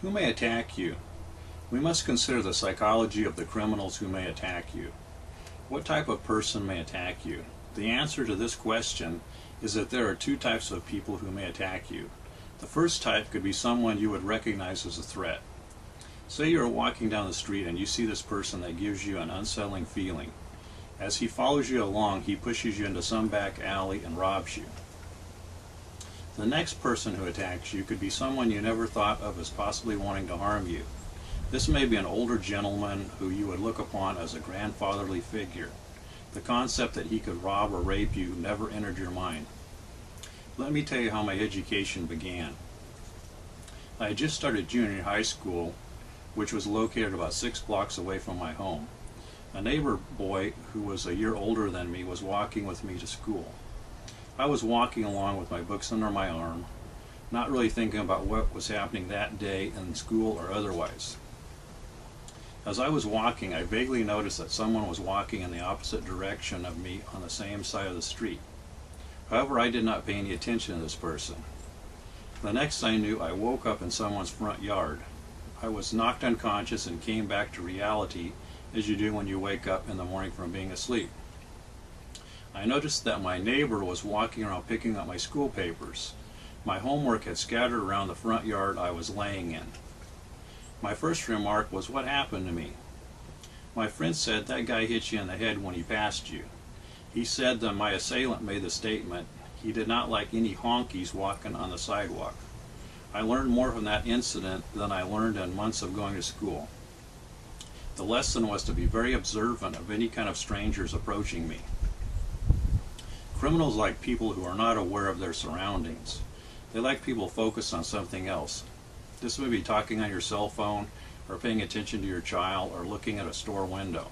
Who may attack you? We must consider the psychology of the criminals who may attack you. What type of person may attack you? The answer to this question is that there are two types of people who may attack you. The first type could be someone you would recognize as a threat. Say you are walking down the street and you see this person that gives you an unsettling feeling. As he follows you along, he pushes you into some back alley and robs you. The next person who attacks you could be someone you never thought of as possibly wanting to harm you. This may be an older gentleman who you would look upon as a grandfatherly figure. The concept that he could rob or rape you never entered your mind. Let me tell you how my education began. I had just started junior high school, which was located about 6 blocks away from my home. A neighbor boy who was a year older than me was walking with me to school. I was walking along with my books under my arm, not really thinking about what was happening that day in school or otherwise. As I was walking, I vaguely noticed that someone was walking in the opposite direction of me on the same side of the street. However, I did not pay any attention to this person. The next I knew, I woke up in someone's front yard. I was knocked unconscious and came back to reality, as you do when you wake up in the morning from being asleep. I noticed that my neighbor was walking around picking up my school papers. My homework had scattered around the front yard I was laying in. My first remark was, "What happened to me?" My friend said, "That guy hit you in the head when he passed you." He said that my assailant made the statement, he did not like any honkies walking on the sidewalk. I learned more from that incident than I learned in months of going to school. The lesson was to be very observant of any kind of strangers approaching me. Criminals like people who are not aware of their surroundings. They like people focused on something else. This may be talking on your cell phone, or paying attention to your child, or looking at a store window.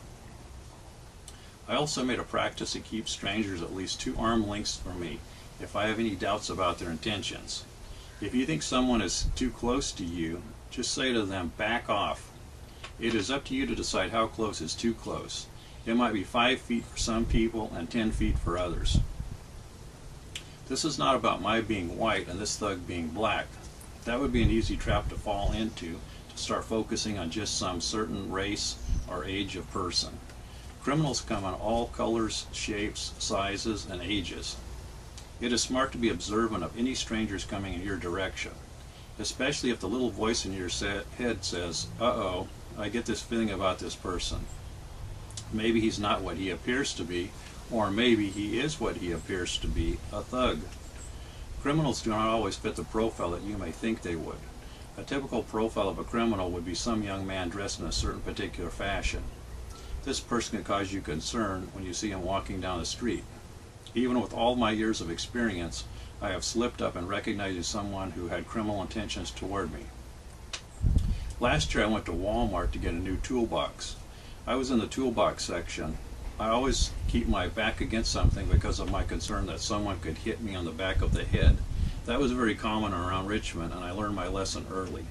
I also made a practice to keep strangers at least 2 arm lengths from me if I have any doubts about their intentions. If you think someone is too close to you, just say to them, "Back off." It is up to you to decide how close is too close. It might be 5 feet for some people and 10 feet for others. This is not about my being white and this thug being black. That would be an easy trap to fall into, to start focusing on just some certain race or age of person. Criminals come in all colors, shapes, sizes, and ages. It is smart to be observant of any strangers coming in your direction, especially if the little voice in your head says, "Uh-oh, I get this feeling about this person. Maybe he's not what he appears to be, or maybe he is what he appears to be, a thug." Criminals do not always fit the profile that you may think they would. A typical profile of a criminal would be some young man dressed in a certain particular fashion. This person can cause you concern when you see him walking down the street. Even with all my years of experience, I have slipped up and recognized someone who had criminal intentions toward me. Last year I went to Walmart to get a new toolbox. I was in the toolbox section. I always keep my back against something because of my concern that someone could hit me on the back of the head. That was very common around Richmond, and I learned my lesson early.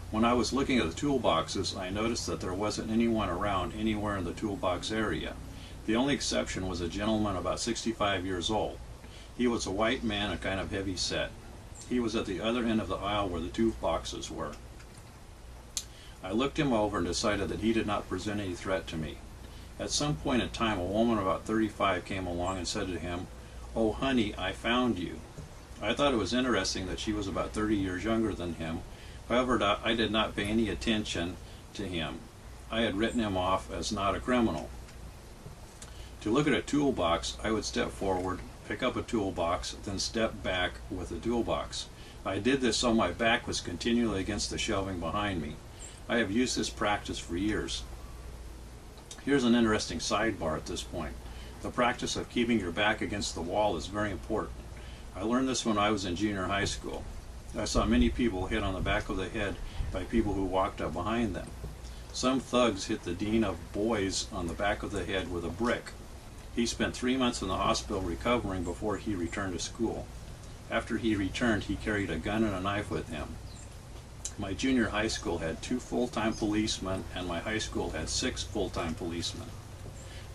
When I was looking at the toolboxes, I noticed that there wasn't anyone around anywhere in the toolbox area. The only exception was a gentleman about 65 years old. He was a white man and kind of heavy set. He was at the other end of the aisle where the toolboxes were. I looked him over and decided that he did not present any threat to me. At some point in time, a woman about 35 came along and said to him, "Oh honey, I found you." I thought it was interesting that she was about 30 years younger than him. However, I did not pay any attention to him. I had written him off as not a criminal. To look at a toolbox, I would step forward, pick up a toolbox, then step back with the toolbox. I did this so my back was continually against the shelving behind me. I have used this practice for years. Here's an interesting sidebar at this point. The practice of keeping your back against the wall is very important. I learned this when I was in junior high school. I saw many people hit on the back of the head by people who walked up behind them. Some thugs hit the dean of boys on the back of the head with a brick. He spent 3 months in the hospital recovering before he returned to school. After he returned, he carried a gun and a knife with him. My junior high school had 2 full-time policemen, and my high school had 6 full-time policemen.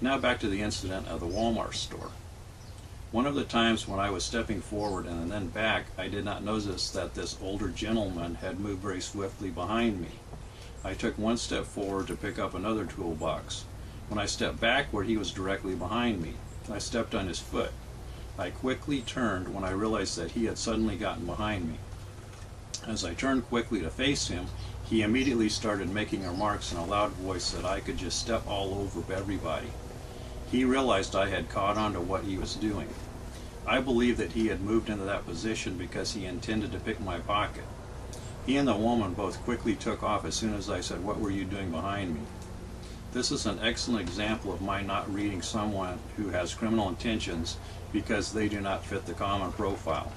Now back to the incident of the Walmart store. One of the times when I was stepping forward and then back, I did not notice that this older gentleman had moved very swiftly behind me. I took one step forward to pick up another toolbox. When I stepped backward, he was directly behind me. I stepped on his foot. I quickly turned when I realized that he had suddenly gotten behind me. As I turned quickly to face him, he immediately started making remarks in a loud voice that I could just step all over everybody. He realized I had caught on to what he was doing. I believe that he had moved into that position because he intended to pick my pocket. He and the woman both quickly took off as soon as I said, "What were you doing behind me?" This is an excellent example of my not reading someone who has criminal intentions because they do not fit the common profile.